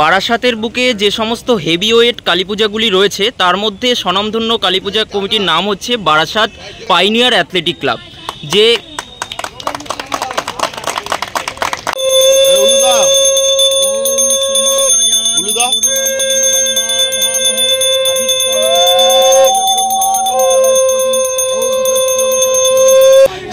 বারাসাতের বুকে যে সমস্ত হেভিওয়েট কালী পূজাগুলি রয়েছে তার মধ্যে স্বনামধন্য কালী পূজা কমিটির নাম হচ্ছে বারাসাত পাইনিয়ার অ্যাথলেটিক ক্লাব। যে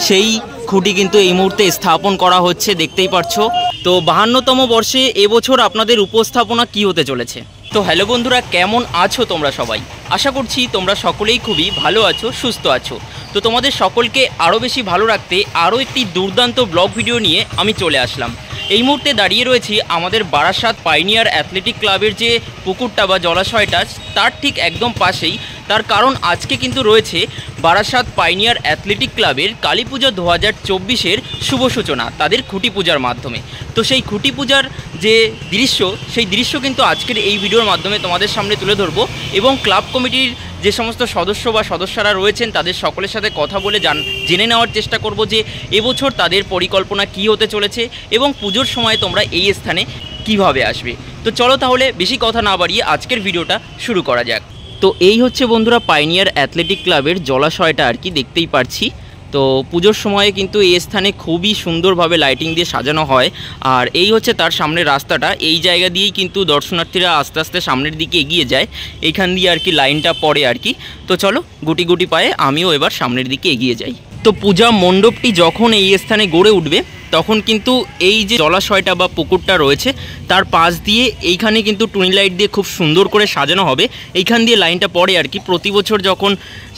সেই খুঁটি কিন্তু এই মুহূর্তে স্থাপন করা হচ্ছে, দেখতেই পাচ্ছো। তো 52তম বর্ষে এবছর আপনাদের উপস্থাপনা কি হতে চলেছে। তো হ্যালো বন্ধুরা, কেমন আছো তোমরা সবাই? আশা করছি তোমরা সকলেই খুবই ভালো আছো, সুস্থ আছো। তো তোমাদের সকলকে আরও বেশি ভালো রাখতে আরও একটি দুর্দান্ত ব্লগ ভিডিও নিয়ে আমি চলে আসলাম। এই মুহূর্তে দাঁড়িয়ে রয়েছি আমাদের বারাসাত পাইনিয়ার অ্যাথলেটিক ক্লাবের যে পুকুরটা বা জলাশয়টা তার ঠিক একদম পাশেই। তার কারণ আজকে কিন্তু রয়েছে বারাসাত পাইনিয়ার অ্যাথলেটিক ক্লাবের কালী পূজা 2024-এর শুভ সূচনা তাদের খুঁটি পূজার মাধ্যমে। তো সেই খুঁটি পূজার যে দৃশ্য, সেই দৃশ্য কিন্তু আজকের এই ভিডিওর মাধ্যমে তোমাদের সামনে তুলে ধরবো এবং ক্লাব কমিটির যে সমস্ত সদস্য বা সদস্যরা রয়েছেন তাদের সকলের সাথে কথা বলে জেনে নেওয়ার চেষ্টা করব যে এবছর তাদের পরিকল্পনা কি হতে চলেছে এবং পুজোর সময় তোমরা এই স্থানে কিভাবে আসবে। তো চলো তাহলে বেশি কথা না বাড়িয়ে আজকের ভিডিওটা শুরু করা যাক। তো এই হচ্ছে বন্ধুরা পাইনিয়ার অ্যাথলেটিক ক্লাবের জলাশয়টা আর কি, দেখতেই পাচ্ছি। তো পুজোর সময়ে কিন্তু এই স্থানে খুবই সুন্দরভাবে লাইটিং দিয়ে সাজানো হয়। আর এই হচ্ছে তার সামনের রাস্তাটা, এই জায়গা দিয়েই কিন্তু দর্শনার্থীরা আস্তে আস্তে সামনের দিকে এগিয়ে যায়। এইখান দিয়ে আর কি লাইনটা পড়ে আর কি। তো চলো গুটি গুটি পায়ে আমিও এবার সামনের দিকে এগিয়ে যাই। তো পূজা মণ্ডপটি যখন এই স্থানে গড়ে উঠবে তখন কিন্তু এই যে জলাশয়টা বা পুকুরটা রয়েছে তার পাশ দিয়ে এইখানে কিন্তু টুনি লাইট দিয়ে খুব সুন্দর করে সাজানো হবে। এইখান দিয়ে লাইনটা পড়ে আর কি, প্রতি বছর যখন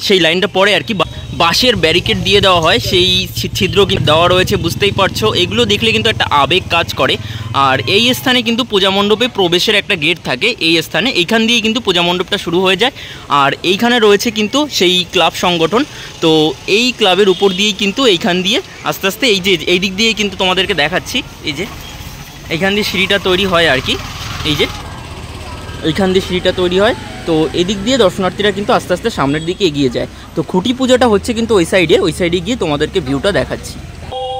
সেই লাইনটা পড়ে আর কি বাঁশের ব্যারিকেড দিয়ে দেওয়া হয়, সেই ছিদ্র কিন্তু দেওয়া রয়েছে, বুঝতেই পারছো। এগুলো দেখলে কিন্তু একটা আবেগ কাজ করে। আর এই স্থানে কিন্তু পূজা মণ্ডপে প্রবেশের একটা গেট থাকে এই স্থানে, এইখান দিয়েই কিন্তু পূজা মণ্ডপটা শুরু হয়ে যায়। আর এইখানে রয়েছে কিন্তু সেই ক্লাব সংগঠন। তো এই ক্লাবের উপর দিয়েই কিন্তু এইখান দিয়ে আস্তে আস্তে এই দিক দিয়ে কিন্তু তোমাদেরকে দেখাচ্ছি, এই যে এইখান দিয়ে সিঁড়িটা তৈরি হয় আর কি, এই যে এইখান দিয়ে সিঁড়িটা তৈরি হয়। তো এদিক দিয়ে দর্শনার্থীরা কিন্তু আস্তে আস্তে সামনের দিকে এগিয়ে যায়। তো খুঁটি পূজাটা হচ্ছে কিন্তু ওই সাইডে গিয়ে তোমাদেরকে ভিউটা দেখাচ্ছি।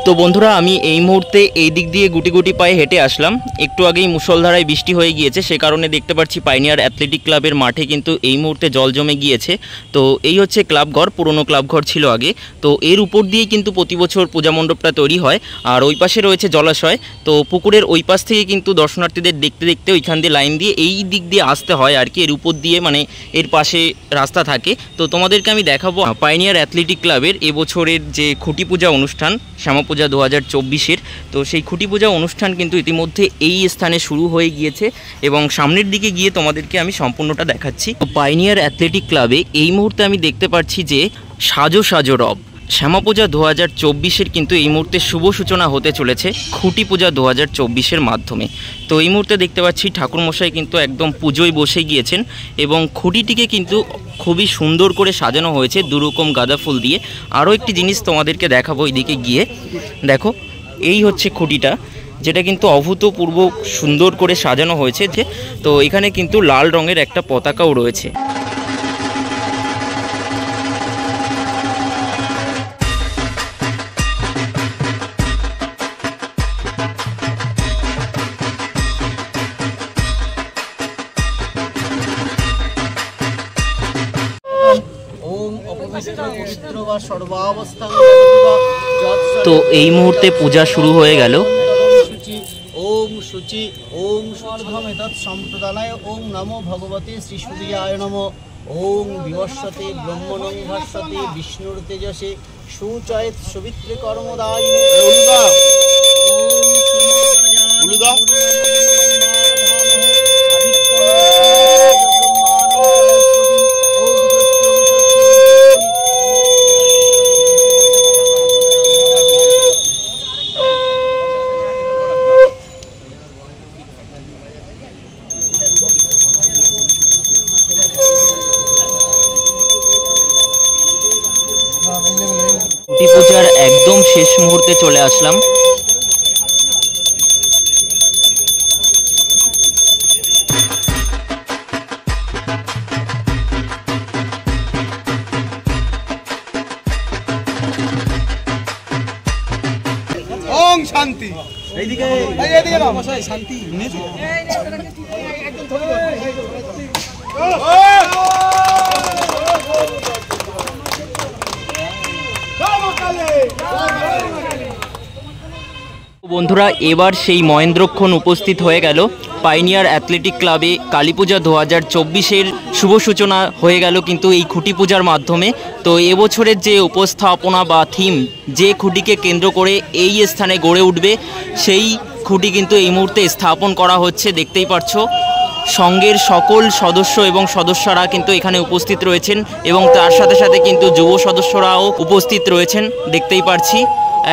তো বন্ধুরা, আমি এই মুহূর্তে এই দিক দিয়ে গুটি গুটি পায়ে হেঁটে আসলাম। একটু আগেই মুষলধারায় বৃষ্টি হয়ে গিয়েছে, সে কারণে দেখতে পাচ্ছি পাইনিয়ার অ্যাথলেটিক ক্লাবের মাঠে কিন্তু এই মুহূর্তে জল জমে গিয়েছে। তো এই হচ্ছে ক্লাবঘর, পুরনো ক্লাবঘর ছিল আগে। তো এর উপর দিয়েই কিন্তু প্রতি বছর পূজা মণ্ডপটা তৈরি হয়। আর ওই পাশে রয়েছে জলাশয়। তো পুকুরের ওই পাশ থেকে কিন্তু দর্শনার্থীদের দেখতে দেখতে ওইখান দিয়ে লাইন দিয়ে এই দিক দিয়ে আসতে হয় আর কি, এর উপর দিয়ে, মানে এর পাশে রাস্তা থাকে। তো তোমাদেরকে আমি দেখাবো পাইনিয়ার অ্যাথলেটিক ক্লাবের এবছরের যে খুঁটি পূজা অনুষ্ঠান শ্যামা পূজা 2024-এর। তো সেই খুঁটি পূজা অনুষ্ঠান কিন্তু ইতিমধ্যে এই স্থানে শুরু হয়ে গিয়েছে এবং সামনের দিকে গিয়ে তোমাদেরকে আমি সম্পূর্ণটা দেখাচ্ছি। পাইনিয়ার অ্যাথলেটিক ক্লাবে এই মুহূর্তে আমি দেখতে পাচ্ছি যে সাজো সাজো রব শ্যামা পূজা 2024-এর কিন্তু এই মুহূর্তে শুভ সূচনা হতে চলেছে খুঁটি পূজা 2024-এর মাধ্যমে। তো এই মুহূর্তে দেখতে পাচ্ছি ঠাকুরমশাই কিন্তু একদম পুজোয় বসে গিয়েছেন এবং খুঁটিটিকে কিন্তু খুবই সুন্দর করে সাজানো হয়েছে দুরকম গাঁদা ফুল দিয়ে। আরও একটি জিনিস তোমাদেরকে দেখাবো এদিকে গিয়ে, দেখো এই হচ্ছে খুঁটিটা, যেটা কিন্তু অভূতপূর্ব সুন্দর করে সাজানো হয়েছে। তো এখানে কিন্তু লাল রঙের একটা পতাকাও রয়েছে। তো এই মুহূর্তে পূজা শুরু হয়ে গেল। ওম শুচি ওম সুর্ধমেতৎ সম্প্রদানায় ওম নমো ভগবতে শ্রী সূর্যায় নমঃ। ওম বিবস্বতে ব্রহ্মণং ভাস্বতে বিষ্ণুর তেজসে সুচয়েত সুবিত্রে কর্মদায়িনে। খুঁটি পূজার একদম শেষ মুহূর্তে চলে আসলাম। ওম শান্তি। বন্ধুরা, এবার সেই মহেন্দ্রক্ষণ উপস্থিত হয়ে গেল। পাইনিয়ার অ্যাথলেটিক ক্লাবে কালীপূজা 2024-এর শুভ সূচনা হয়ে গেল কিন্তু এই খুঁটি পূজার মাধ্যমে। তো এবছরের যে উপস্থাপনা বা থিম, যে খুঁটিকে কেন্দ্র করে এই স্থানে গড়ে উঠবে, সেই খুঁটি কিন্তু এই মুহূর্তে স্থাপন করা হচ্ছে। দেখতেই পারছো সঙ্গের সকল সদস্য এবং সদস্যরা কিন্তু এখানে উপস্থিত রয়েছেন এবং তার সাথে সাথে কিন্তু যুব সদস্যরাও উপস্থিত রয়েছেন। দেখতেই পারছি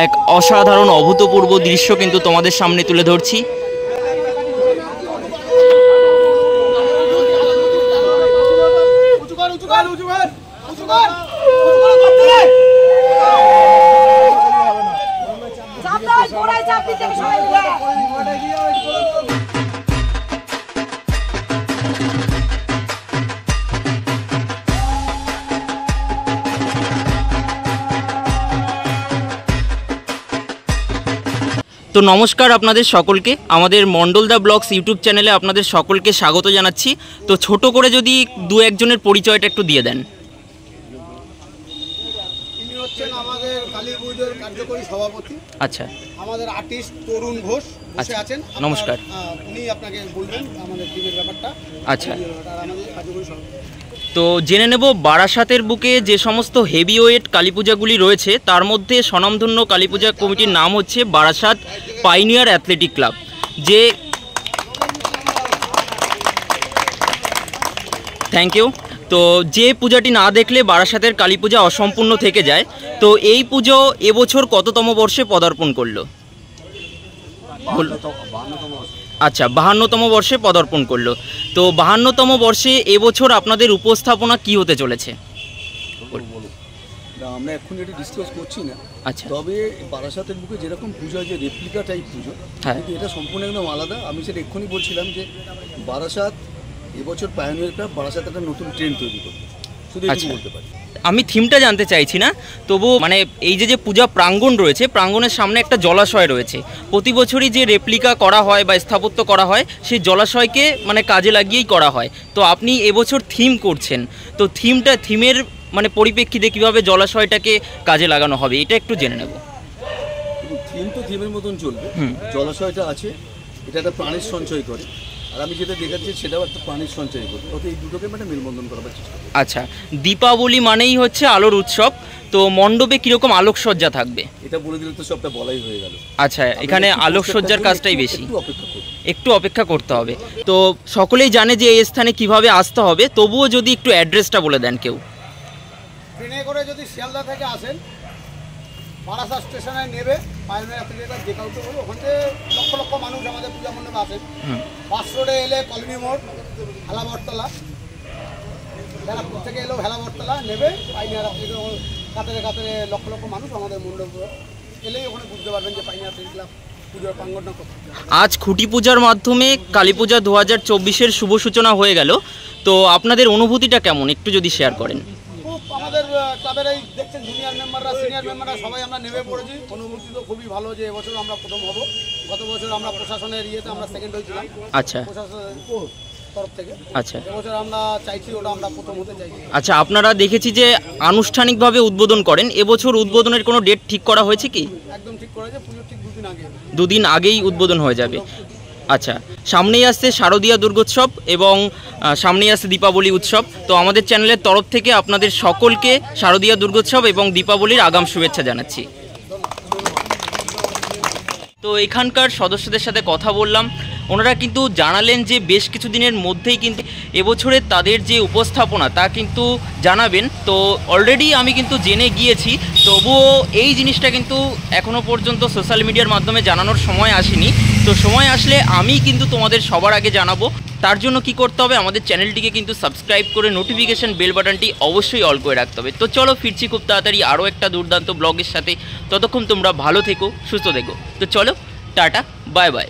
এক অসাধারণ অভূতপূর্ব দৃশ্য কিন্তু তোমাদের সামনে তুলে ধরছি। তো নমস্কার আপনাদের সকলকে, আমাদের মণ্ডলদা ব্লগস ইউটিউব চ্যানেলে আপনাদের সকলকে স্বাগত জানাচ্ছি। তো ছোট করে যদি দু একজনের পরিচয়টা একটু দিয়ে দেন। ইনি হচ্ছেন আমাদের কালী পুজোর কার্যকরী সভাপতি। আচ্ছা, আমাদের আর্টিস্ট তরুণ ঘোষ বসে আছেন। নমস্কার। উনি আপনাকে বলবেন আমাদের টিমের ব্যাপারটা। আচ্ছা, আমাদের কার্যকরী সভাপতি। তো জেনে নেব বারাসাতের বুকে যে সমস্ত হেভিওয়েট কালী পূজাগুলি রয়েছে তার মধ্যে স্বনামধন্য কালী পূজা কমিটির নাম হচ্ছে বারাসাত পাইনিয়ার অ্যাথলেটিক ক্লাব। যে থ্যাংক ইউ। তো যে পূজাটি না দেখলে বারাসাতের কালী পূজা অসম্পূর্ণ থেকে যায়। তো এই পুজো এবছর কততম বর্ষে পদার্পণ করলো? আচ্ছা, 52তম বর্ষে পদার্পণ করলো। তো 52তম বর্ষে এবছর আপনাদের উপস্থাপনা কি হতে চলেছে? আমরা এখন এটা ডিসকাস করছি না। আচ্ছা, তবে বারাসাতের বুকে যেরকম পুজো যে রেপ্লিকা টাইপ পুজো, কিন্তু এটা সম্পূর্ণ একদম আলাদা। আমি সেটা এক্ষুনি বলছিলাম যে বারাসাত এবছর পায়োনিয়ার ক্লাব বারাসাত একটা নতুন ট্রেন্ড তৈরি করবে, শুধু এটুকু বলতে পারি। আমি থিমটা জানতে চাইছি না, তবু মানে এই যে পূজা প্রাঙ্গণ রয়েছে, প্রাঙ্গণের সামনে একটা জলাশয় রয়েছে। প্রতি বছরই যে রেপ্লিকা করা হয় বা স্থাপত্য করা হয় সেই জলাশয়কে মানে কাজে লাগিয়েই করা হয়। তো আপনি এবছর থিম করছেন, তো থিমের মানে পরিপ্রেক্ষিতে কীভাবে জলাশয়টাকে কাজে লাগানো হবে এটা একটু জেনে নেব। থিম তো থিমের মতন চলবে। জলাশয়টা আছে, এটা একটা প্রাণের সঞ্চয় করে, আর আমি যেটা দেখাচ্ছি সেটাও একটা প্রাণের সঞ্চয় করি। ওতে এই দুটোকে মানে মেলবন্ধন করার চেষ্টা করি। আচ্ছা, দীপাবলি মানেই হচ্ছে আলোর উৎসব। তো মণ্ডপে কীরকম আলোকসজ্জা থাকবে? এটা বলে দিলে তো সবটা বলাই হয়ে গেল। আচ্ছা, এখানে আলোকসজ্জার কাজটাই বেশি, একটু অপেক্ষা করতে হবে। তো সকলেই জানে যে এই স্থানে কিভাবে আসতে হবে, তবুও যদি একটু অ্যাড্রেসটা বলে দেন কেউ। ট্রেনে করে যদি শিয়ালদা থেকে আসেন, বারাসাত স্টেশনে নেবে পায়োনিয়ার অ্যাথলেটিক ক্লাব যে কাউকে বলবো, ওখান থেকে লক্ষ লক্ষ মানুষ আমাদের পূজা মণ্ডপে আসেন। 5 রোডে এলে কলোনি মোড়, হেলাবরতলা, ব্যারাকপুর থেকে এলেও হেলাবরতলা নেবে পায়োনিয়ার অ্যাথলেটিক কাতারে কাতারে লক্ষ লক্ষ মানুষ আমাদের মণ্ডপ এলেই ওখানে বুঝতে পারবেন যে পায়োনিয়ার অ্যাথলেটিক ক্লাব পূজার প্রাঙ্গণটা কত। আজ খুঁটি পূজার মাধ্যমে কালী পূজা 2024-এর শুভ সূচনা হয়ে গেল। তো আপনাদের অনুভূতিটা কেমন একটু যদি শেয়ার করেন। আমাদের ক্লাবের এই দেখছেন জুনিয়র মেম্বাররা, সিনিয়র মেম্বাররা সবাই আমরা নেমে পড়েছি। অনুভূতি তো খুবই ভালো যে এবছর আমরা প্রথম হব। গত বছর আমরা প্রশাসনের ইয়েতে আমরা সেকেন্ড হয়েছিলাম। আচ্ছা, প্রশাসনের তরফ থেকে। আচ্ছা, এবছর আমরা চাইছি ওটা আমরা প্রথম হতে চাইছি। আচ্ছা, আপনারা দেখেছি যে আনুষ্ঠানিকভাবে উদ্বোধন করেন, এবছর উদ্বোধনের কোনো ডেট ঠিক করা হয়েছে কি? একদম ঠিক করেছে, পুজোর ঠিক 2 দিন আগে। 2 দিন আগেই উদ্বোধন হয়ে যাবে। আচ্ছা, সামনেই আসছে শারদীয়া দুর্গোৎসব এবং সামনেই আসছে দীপাবলি উৎসব। তো আমাদের চ্যানেলের তরফ থেকে আপনাদের সকলকে শারদীয়া দুর্গোৎসব এবং দীপাবলির আগাম শুভেচ্ছা জানাচ্ছি। তো এখানকার সদস্যদের সাথে কথা বললাম, ওনারা কিন্তু জানালেন যে বেশ কিছু দিনের মধ্যেই কিন্তু এবছরের তাদের যে উপস্থাপনা তা কিন্তু জানাবেন। তো অলরেডি আমি কিন্তু জেনে গিয়েছি, তবুও এই জিনিসটা কিন্তু এখনও পর্যন্ত সোশ্যাল মিডিয়ার মাধ্যমে জানানোর সময় আসেনি। তো সময় আসলে আমি কিন্তু তোমাদের সবার আগে জানাবো। তার জন্য কি করতে হবে, আমাদের চ্যানেলটিকে কিন্তু সাবস্ক্রাইব করে নোটিফিকেশন বেল বাটনটি অবশ্যই অল করে রাখতে হবে। তো চলো ফিরছি খুব তাড়াতাড়ি আরও একটা দুর্দান্ত ব্লগের সাথে। ততক্ষণ তোমরা ভালো থেকো, সুস্থ থেকো। তো চলো, টাটা, বাই বাই।